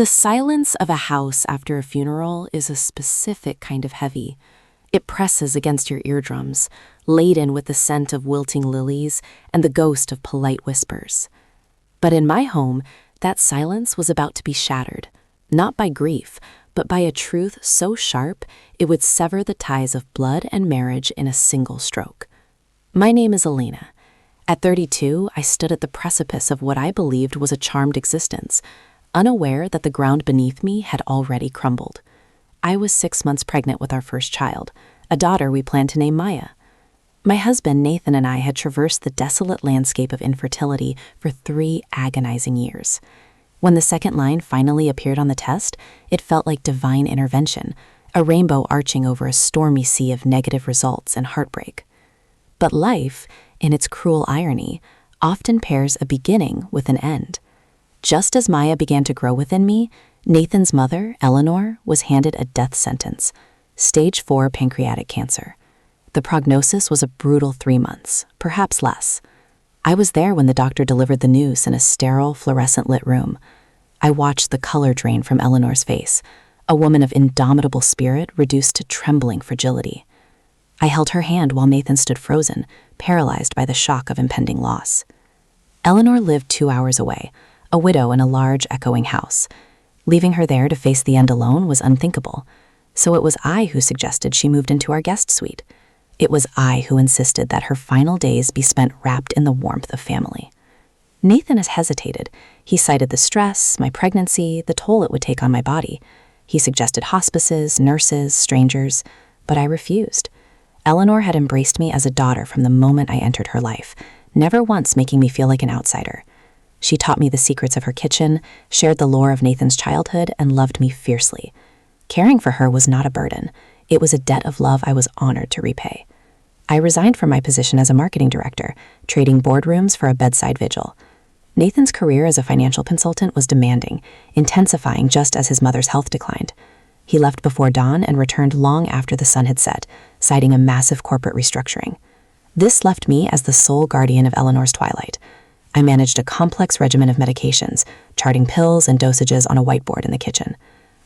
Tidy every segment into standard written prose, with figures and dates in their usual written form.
The silence of a house after a funeral is a specific kind of heavy. It presses against your eardrums, laden with the scent of wilting lilies and the ghost of polite whispers. But in my home, that silence was about to be shattered, not by grief, but by a truth so sharp it would sever the ties of blood and marriage in a single stroke. My name is Elena. At 32, I stood at the precipice of what I believed was a charmed existence, unaware that the ground beneath me had already crumbled. I was 6 months pregnant with our first child, a daughter we planned to name Maya. My husband, Nathan, and I had traversed the desolate landscape of infertility for 3 agonizing years. When the second line finally appeared on the test, it felt like divine intervention, a rainbow arching over a stormy sea of negative results and heartbreak. But life, in its cruel irony, often pairs a beginning with an end. Just as Maya began to grow within me, Nathan's mother, Eleanor, was handed a death sentence, stage 4 pancreatic cancer. The prognosis was a brutal 3 months, perhaps less. I was there when the doctor delivered the news in a sterile, fluorescent-lit room. I watched the color drain from Eleanor's face, a woman of indomitable spirit reduced to trembling fragility. I held her hand while Nathan stood frozen, paralyzed by the shock of impending loss. Eleanor lived 2 hours away, a widow in a large, echoing house. Leaving her there to face the end alone was unthinkable, so it was I who suggested she moved into our guest suite. It was I who insisted that her final days be spent wrapped in the warmth of family. Nathan has hesitated. He cited the stress, my pregnancy, the toll it would take on my body. He suggested hospices, nurses, strangers, but I refused. Eleanor had embraced me as a daughter from the moment I entered her life, never once making me feel like an outsider. She taught me the secrets of her kitchen, shared the lore of Nathan's childhood, and loved me fiercely. Caring for her was not a burden. It was a debt of love I was honored to repay. I resigned from my position as a marketing director, trading boardrooms for a bedside vigil. Nathan's career as a financial consultant was demanding, intensifying just as his mother's health declined. He left before dawn and returned long after the sun had set, citing a massive corporate restructuring. This left me as the sole guardian of Eleanor's twilight. I managed a complex regimen of medications, charting pills and dosages on a whiteboard in the kitchen.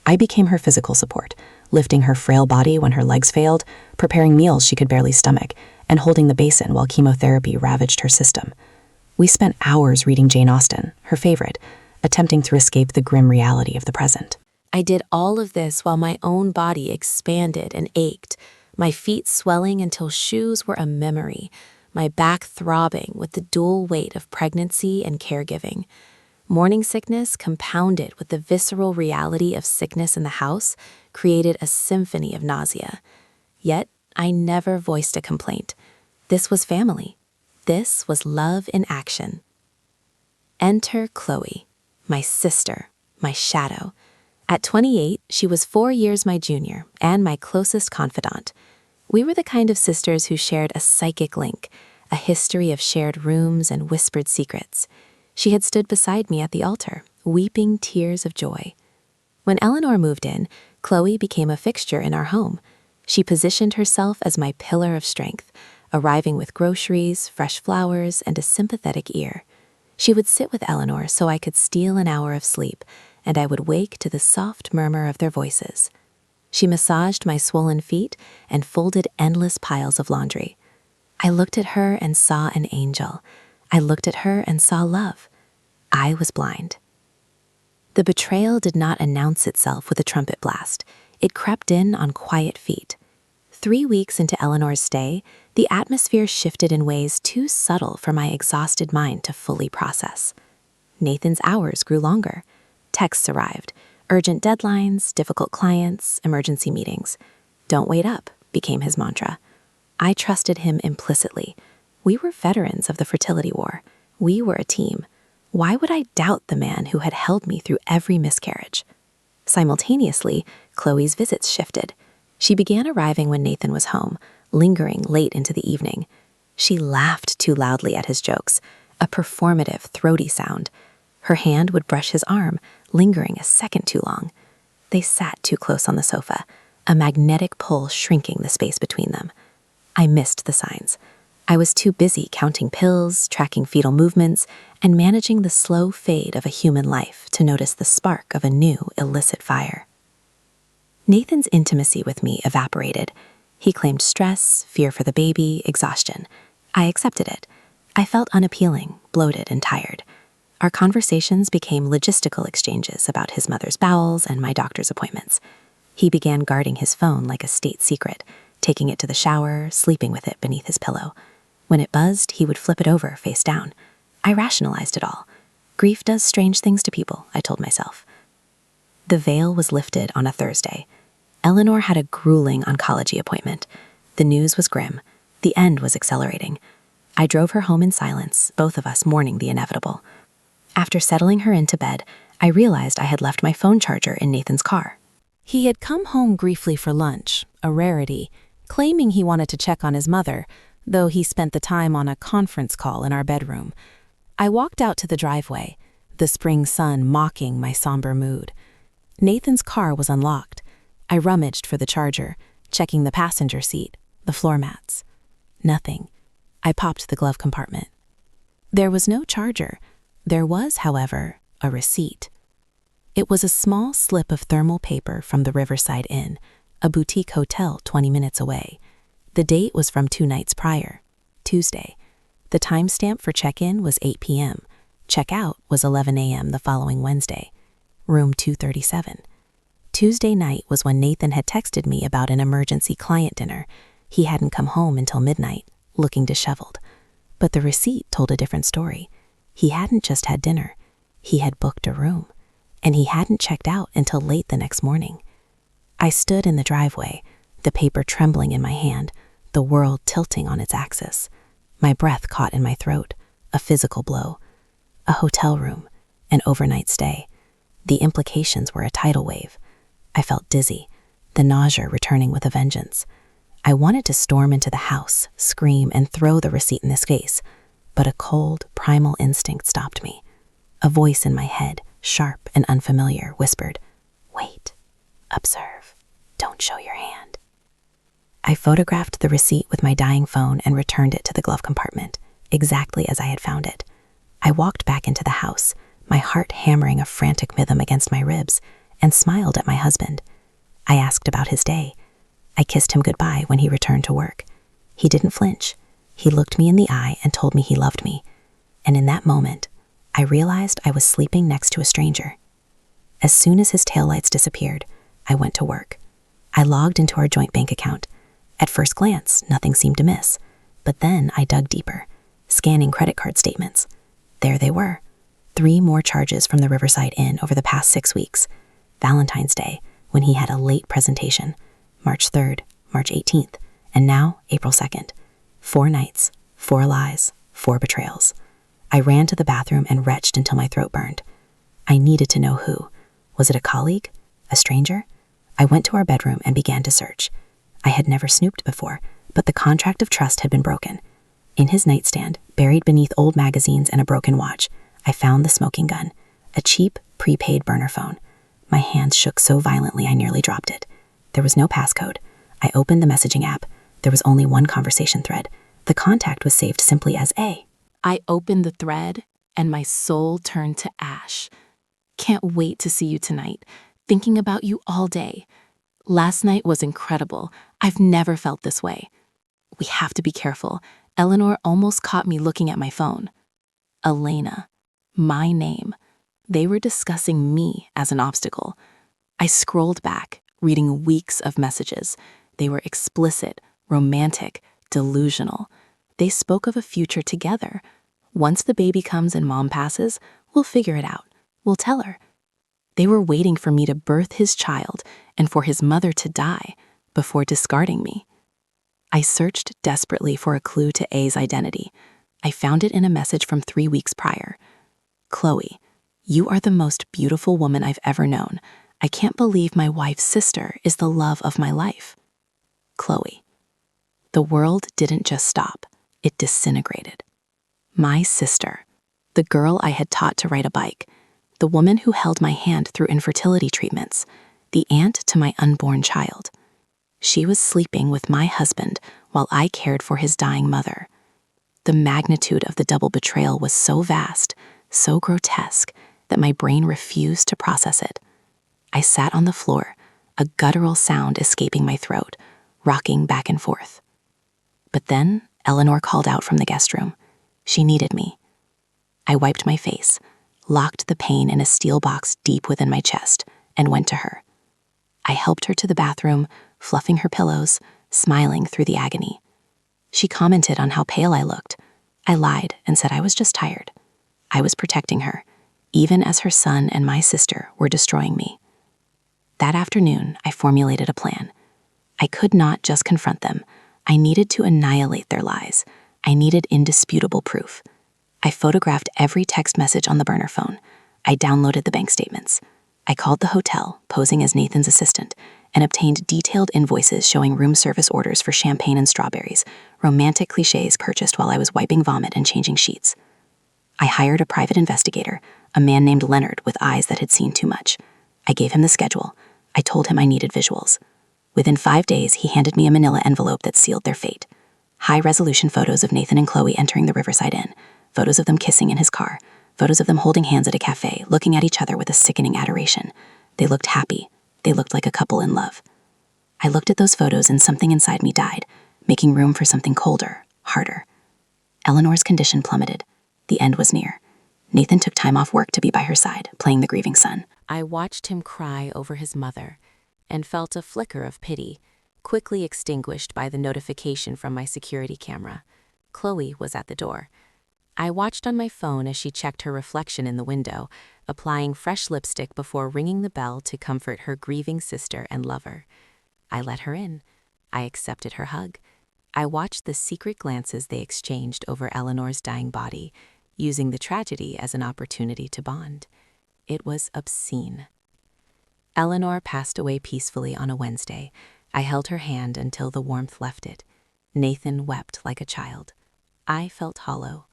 I became her physical support, lifting her frail body when her legs failed, preparing meals she could barely stomach, and holding the basin while chemotherapy ravaged her system. We spent hours reading Jane Austen, her favorite, attempting to escape the grim reality of the present. I did all of this while my own body expanded and ached, my feet swelling until shoes were a memory, my back throbbing with the dual weight of pregnancy and caregiving. Morning sickness, compounded with the visceral reality of sickness in the house, created a symphony of nausea. Yet, I never voiced a complaint. This was family. This was love in action. Enter Chloe, my sister, my shadow. At 28, she was 4 years my junior and my closest confidant. We were the kind of sisters who shared a psychic link, a history of shared rooms and whispered secrets. She had stood beside me at the altar, weeping tears of joy. When Eleanor moved in, Chloe became a fixture in our home. She positioned herself as my pillar of strength, arriving with groceries, fresh flowers, and a sympathetic ear. She would sit with Eleanor so I could steal an hour of sleep, and I would wake to the soft murmur of their voices. She massaged my swollen feet and folded endless piles of laundry. I looked at her and saw an angel. I looked at her and saw love. I was blind. The betrayal did not announce itself with a trumpet blast. It crept in on quiet feet. 3 weeks into Eleanor's stay, the atmosphere shifted in ways too subtle for my exhausted mind to fully process. Nathan's hours grew longer. Texts arrived. Urgent deadlines, difficult clients, emergency meetings. "Don't wait up," became his mantra. I trusted him implicitly. We were veterans of the fertility war. We were a team. Why would I doubt the man who had held me through every miscarriage? Simultaneously, Chloe's visits shifted. She began arriving when Nathan was home, lingering late into the evening. She laughed too loudly at his jokes, a performative, throaty sound. Her hand would brush his arm, lingering a second too long. They sat too close on the sofa, a magnetic pull shrinking the space between them. I missed the signs. I was too busy counting pills, tracking fetal movements, and managing the slow fade of a human life to notice the spark of a new illicit fire. Nathan's intimacy with me evaporated. He claimed stress, fear for the baby, exhaustion. I accepted it. I felt unappealing, bloated, and tired. Our conversations became logistical exchanges about his mother's bowels and my doctor's appointments. He began guarding his phone like a state secret, taking it to the shower, sleeping with it beneath his pillow. When it buzzed, he would flip it over, face down. I rationalized it all. Grief does strange things to people, I told myself. The veil was lifted on a Thursday. Eleanor had a grueling oncology appointment. The news was grim. The end was accelerating. I drove her home in silence, both of us mourning the inevitable. After settling her into bed, I realized I had left my phone charger in Nathan's car. He had come home briefly for lunch, a rarity, claiming he wanted to check on his mother, though he spent the time on a conference call in our bedroom. I walked out to the driveway, the spring sun mocking my somber mood. Nathan's car was unlocked. I rummaged for the charger, checking the passenger seat, the floor mats. Nothing. I popped the glove compartment. There was no charger. There was, however, a receipt. It was a small slip of thermal paper from the Riverside Inn, a boutique hotel 20 minutes away. The date was from 2 nights prior, Tuesday. The timestamp for check-in was 8 p.m. Check-out was 11 a.m. the following Wednesday. Room 237. Tuesday night was when Nathan had texted me about an emergency client dinner. He hadn't come home until midnight, looking disheveled. But the receipt told a different story. He hadn't just had dinner. He had booked a room. And he hadn't checked out until late the next morning. I stood in the driveway, the paper trembling in my hand, the world tilting on its axis. My breath caught in my throat, a physical blow. A hotel room, an overnight stay. The implications were a tidal wave. I felt dizzy, the nausea returning with a vengeance. I wanted to storm into the house, scream, and throw the receipt in his face, but a cold, primal instinct stopped me. A voice in my head, sharp and unfamiliar, whispered, "Wait, observe, don't show your hand." I photographed the receipt with my dying phone and returned it to the glove compartment, exactly as I had found it. I walked back into the house, my heart hammering a frantic rhythm against my ribs, and smiled at my husband. I asked about his day. I kissed him goodbye when he returned to work. He didn't flinch. He looked me in the eye and told me he loved me. And in that moment, I realized I was sleeping next to a stranger. As soon as his taillights disappeared, I went to work. I logged into our joint bank account. At first glance, nothing seemed amiss, but then I dug deeper, scanning credit card statements. There they were. 3 more charges from the Riverside Inn over the past 6 weeks. Valentine's Day, when he had a late presentation, March 3rd, March 18th, and now April 2nd. 4 nights, 4 lies, 4 betrayals. I ran to the bathroom and retched until my throat burned. I needed to know who. Was it a colleague? A stranger? I went to our bedroom and began to search. I had never snooped before, but the contract of trust had been broken. In his nightstand, buried beneath old magazines and a broken watch, I found the smoking gun, a cheap, prepaid burner phone. My hands shook so violently I nearly dropped it. There was no passcode. I opened the messaging app. There was only one conversation thread. The contact was saved simply as A. I opened the thread, and my soul turned to ash. "Can't wait to see you tonight. Thinking about you all day. Last night was incredible. I've never felt this way. We have to be careful. Eleanor almost caught me looking at my phone." Elena. My name. They were discussing me as an obstacle. I scrolled back, reading weeks of messages. They were explicit, romantic, delusional. They spoke of a future together. Once the baby comes and mom passes, we'll figure it out. We'll tell her. They were waiting for me to birth his child and for his mother to die before discarding me. I searched desperately for a clue to A's identity. I found it in a message from 3 weeks prior. "Chloe, you are the most beautiful woman I've ever known. I can't believe my wife's sister is the love of my life. Chloe." The world didn't just stop. It disintegrated. My sister, the girl I had taught to ride a bike, the woman who held my hand through infertility treatments, the aunt to my unborn child. She was sleeping with my husband while I cared for his dying mother. The magnitude of the double betrayal was so vast, so grotesque, that my brain refused to process it. I sat on the floor, a guttural sound escaping my throat, rocking back and forth. But then Eleanor called out from the guest room. She needed me. I wiped my face, locked the pain in a steel box deep within my chest, and went to her. I helped her to the bathroom, fluffing her pillows, smiling through the agony. She commented on how pale I looked. I lied and said I was just tired. I was protecting her, even as her son and my sister were destroying me. That afternoon, I formulated a plan. I could not just confront them. I needed to annihilate their lies. I needed indisputable proof. I photographed every text message on the burner phone. I downloaded the bank statements. I called the hotel, posing as Nathan's assistant, and obtained detailed invoices showing room service orders for champagne and strawberries, romantic cliches purchased while I was wiping vomit and changing sheets. I hired a private investigator, a man named Leonard with eyes that had seen too much. I gave him the schedule. I told him I needed visuals. Within 5 days, he handed me a manila envelope that sealed their fate. High-resolution photos of Nathan and Chloe entering the Riverside Inn, photos of them kissing in his car, photos of them holding hands at a cafe, looking at each other with a sickening adoration. They looked happy. They looked like a couple in love. I looked at those photos and something inside me died, making room for something colder, harder. Eleanor's condition plummeted. The end was near. Nathan took time off work to be by her side, playing the grieving son. I watched him cry over his mother and felt a flicker of pity, quickly extinguished by the notification from my security camera. Chloe was at the door. I watched on my phone as she checked her reflection in the window, applying fresh lipstick before ringing the bell to comfort her grieving sister and lover. I let her in. I accepted her hug. I watched the secret glances they exchanged over Eleanor's dying body, using the tragedy as an opportunity to bond. It was obscene. Eleanor passed away peacefully on a Wednesday. I held her hand until the warmth left it. Nathan wept like a child. I felt hollow.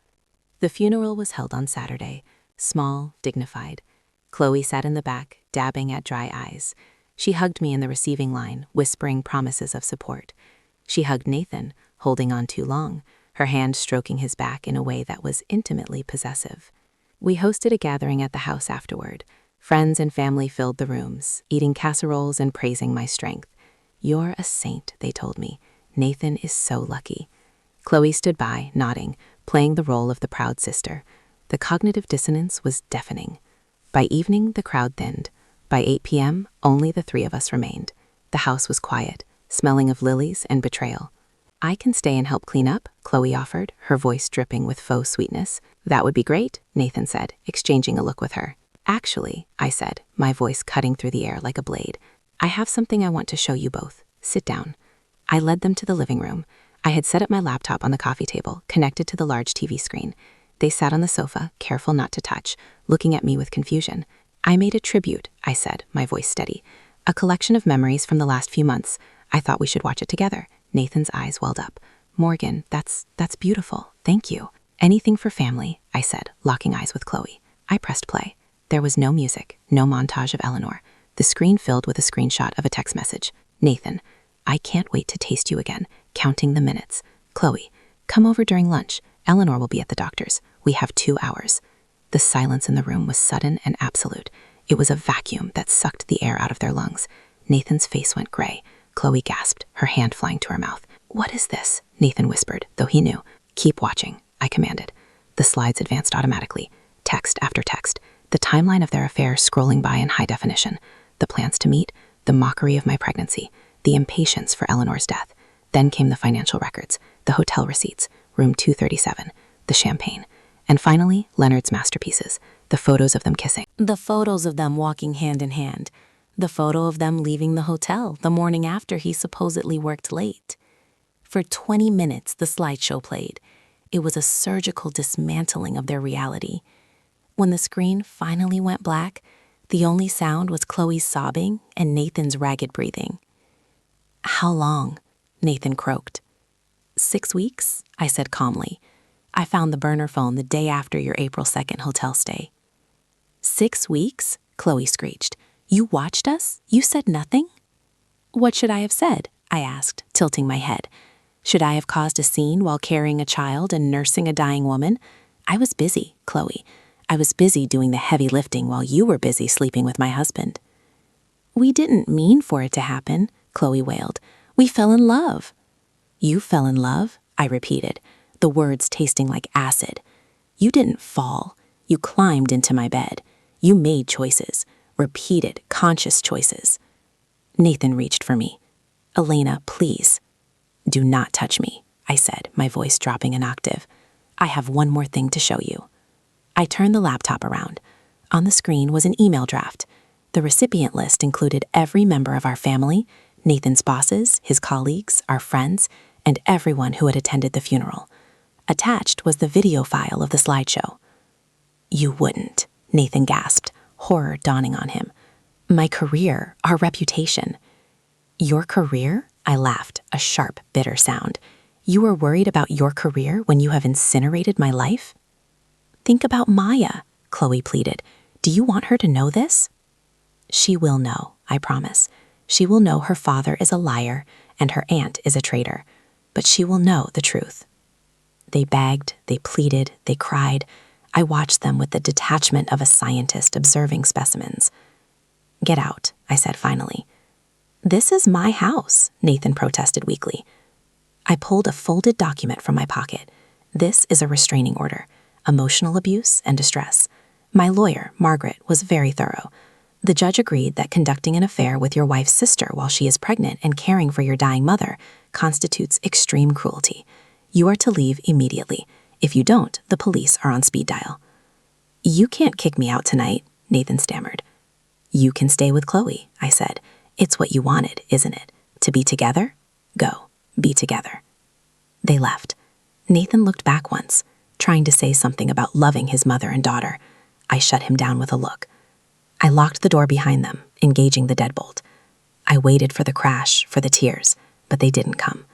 The funeral was held on Saturday, small, dignified. Chloe sat in the back, dabbing at dry eyes. She hugged me in the receiving line, whispering promises of support. She hugged Nathan, holding on too long, her hand stroking his back in a way that was intimately possessive. We hosted a gathering at the house afterward. Friends and family filled the rooms, eating casseroles and praising my strength. "You're a saint," they told me. "Nathan is so lucky." Chloe stood by, nodding, playing the role of the proud sister. The cognitive dissonance was deafening. By evening, the crowd thinned. By 8 p.m., only the three of us remained. The house was quiet, smelling of lilies and betrayal. "I can stay and help clean up," Chloe offered, her voice dripping with faux sweetness. "That would be great," Nathan said, exchanging a look with her. "Actually," I said, my voice cutting through the air like a blade, "I have something I want to show you both. Sit down." I led them to the living room. I had set up my laptop on the coffee table, connected to the large TV screen. They sat on the sofa, careful not to touch, looking at me with confusion. "I made a tribute," I said, my voice steady. "A collection of memories from the last few months. I thought we should watch it together." Nathan's eyes welled up. "Morgan, that's beautiful. Thank you." "Anything for family," I said, locking eyes with Chloe. I pressed play. There was no music, no montage of Eleanor. The screen filled with a screenshot of a text message. "Nathan, I can't wait to taste you again, counting the minutes. Chloe, come over during lunch. Eleanor will be at the doctor's. We have 2 hours." The silence in the room was sudden and absolute. It was a vacuum that sucked the air out of their lungs. Nathan's face went gray. Chloe gasped, her hand flying to her mouth. "What is this?" Nathan whispered, though he knew. "Keep watching," I commanded. The slides advanced automatically, text after text, the timeline of their affair scrolling by in high definition, the plans to meet, the mockery of my pregnancy, the impatience for Eleanor's death. Then came the financial records, the hotel receipts, room 237, the champagne, and finally, Leonard's masterpieces, the photos of them kissing. The photos of them walking hand in hand. The photo of them leaving the hotel the morning after he supposedly worked late. For 20 minutes, the slideshow played. It was a surgical dismantling of their reality. When the screen finally went black, the only sound was Chloe's sobbing and Nathan's ragged breathing. "How long?" Nathan croaked. 6 weeks, I said calmly. "I found the burner phone the day after your April 2nd hotel stay." 6 weeks? Chloe screeched. "You watched us? You said nothing?" "What should I have said?" I asked, tilting my head. Should I have caused a scene while carrying a child and nursing a dying woman? I was busy, Chloe. I was busy doing the heavy lifting while you were busy sleeping with my husband. We didn't mean for it to happen, Chloe wailed. We fell in love. You fell in love? I repeated, the words tasting like acid. You didn't fall. You climbed into my bed. You made choices, repeated, conscious choices. Nathan reached for me. Elena, please. Do not touch me, I said, my voice dropping an octave. I have one more thing to show you. I turned the laptop around. On the screen was an email draft. The recipient list included every member of our family, Nathan's bosses, his colleagues, our friends, and everyone who had attended the funeral. Attached was the video file of the slideshow. You wouldn't, Nathan gasped, horror dawning on him. My career, our reputation. Your career? I laughed, a sharp, bitter sound. You were worried about your career when you have incinerated my life? Think about Maya, Chloe pleaded. Do you want her to know this? She will know, I promise. She will know her father is a liar and her aunt is a traitor, but she will know the truth. They begged, they pleaded, they cried. I watched them with the detachment of a scientist observing specimens. Get out, I said finally. This is my house, Nathan protested weakly. I pulled a folded document from my pocket. This is a restraining order, emotional abuse and distress. My lawyer, Margaret, was very thorough. The judge agreed that conducting an affair with your wife's sister while she is pregnant and caring for your dying mother constitutes extreme cruelty. You are to leave immediately. If you don't, the police are on speed dial. You can't kick me out tonight, Nathan stammered. You can stay with Chloe, I said. It's what you wanted, isn't it? To be together? Go, be together. They left. Nathan looked back once, trying to say something about loving his mother and daughter. I shut him down with a look. I locked the door behind them, engaging the deadbolt. I waited for the crash, for the tears, but they didn't come.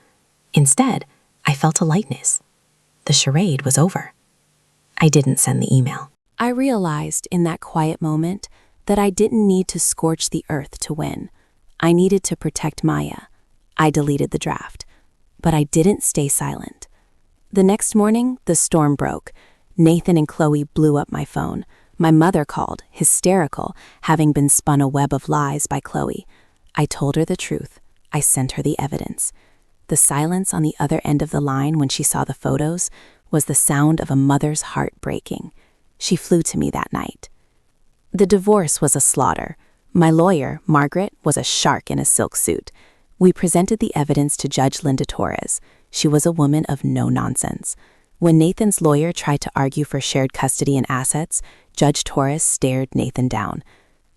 Instead, I felt a lightness. The charade was over. I didn't send the email. I realized in that quiet moment that I didn't need to scorch the earth to win. I needed to protect Maya. I deleted the draft, but I didn't stay silent. The next morning, the storm broke. Nathan and Chloe blew up my phone. My mother called, hysterical, having been spun a web of lies by Chloe. I told her the truth. I sent her the evidence. The silence on the other end of the line when she saw the photos was the sound of a mother's heart breaking. She flew to me that night. The divorce was a slaughter. My lawyer, Margaret, was a shark in a silk suit. We presented the evidence to Judge Linda Torres. She was a woman of no nonsense. When Nathan's lawyer tried to argue for shared custody and assets, Judge Torres stared Nathan down.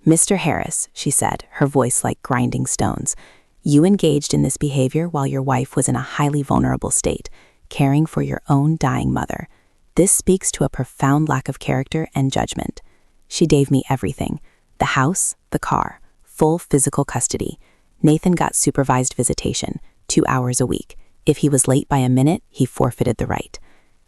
Mr. Harris, she said, her voice like grinding stones, you engaged in this behavior while your wife was in a highly vulnerable state, caring for your own dying mother. This speaks to a profound lack of character and judgment. She gave me everything, the house, the car, full physical custody. Nathan got supervised visitation, 2 hours a week. If he was late by a minute, he forfeited the right.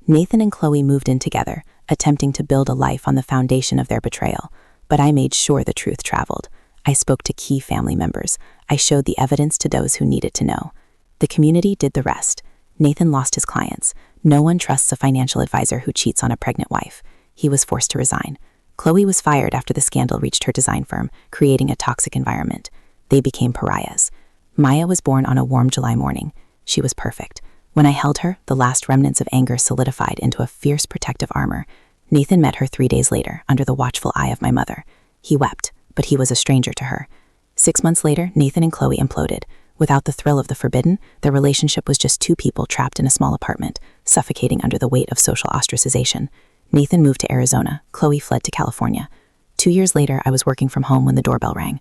Nathan and Chloe moved in together, attempting to build a life on the foundation of their betrayal. But I made sure the truth traveled. I spoke to key family members. I showed the evidence to those who needed to know. The community did the rest. Nathan lost his clients. No one trusts a financial advisor who cheats on a pregnant wife. He was forced to resign. Chloe was fired after the scandal reached her design firm, creating a toxic environment. They became pariahs. Maya was born on a warm July morning. She was perfect. When I held her, the last remnants of anger solidified into a fierce protective armor. Nathan met her 3 days later, under the watchful eye of my mother. He wept, but he was a stranger to her. 6 months later, Nathan and Chloe imploded. Without the thrill of the forbidden, their relationship was just 2 people trapped in a small apartment, suffocating under the weight of social ostracization. Nathan moved to Arizona. Chloe fled to California. 2 years later, I was working from home when the doorbell rang.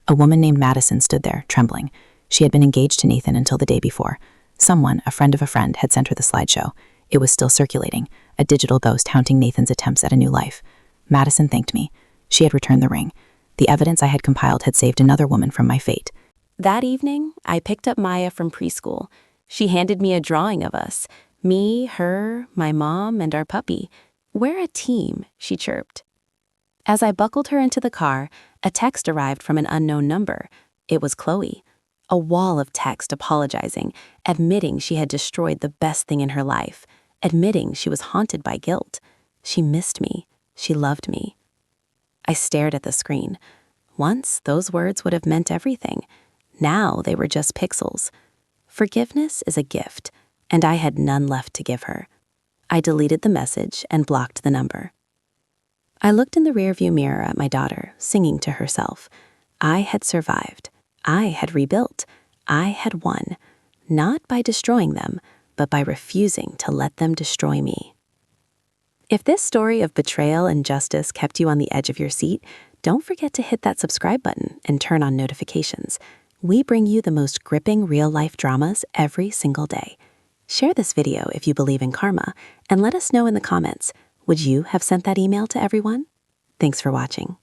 A woman named Madison stood there, trembling. She had been engaged to Nathan until the day before. Someone, a friend of a friend, had sent her the slideshow. It was still circulating, a digital ghost haunting Nathan's attempts at a new life. Madison thanked me. She had returned the ring. The evidence I had compiled had saved another woman from my fate. That evening, I picked up Maya from preschool. She handed me a drawing of us. Me, her, my mom, and our puppy. We're a team, she chirped. As I buckled her into the car, a text arrived from an unknown number. It was Chloe. A wall of text apologizing, admitting she had destroyed the best thing in her life, admitting she was haunted by guilt. She missed me. She loved me. I stared at the screen. Once, those words would have meant everything. Now they were just pixels. Forgiveness is a gift, and I had none left to give her. I deleted the message and blocked the number. I looked in the rearview mirror at my daughter, singing to herself. I had survived. I had rebuilt. I had won, not by destroying them, but by refusing to let them destroy me. If this story of betrayal and justice kept you on the edge of your seat, don't forget to hit that subscribe button and turn on notifications. We bring you the most gripping real-life dramas every single day. Share this video if you believe in karma, and let us know in the comments, would you have sent that email to everyone? Thanks for watching.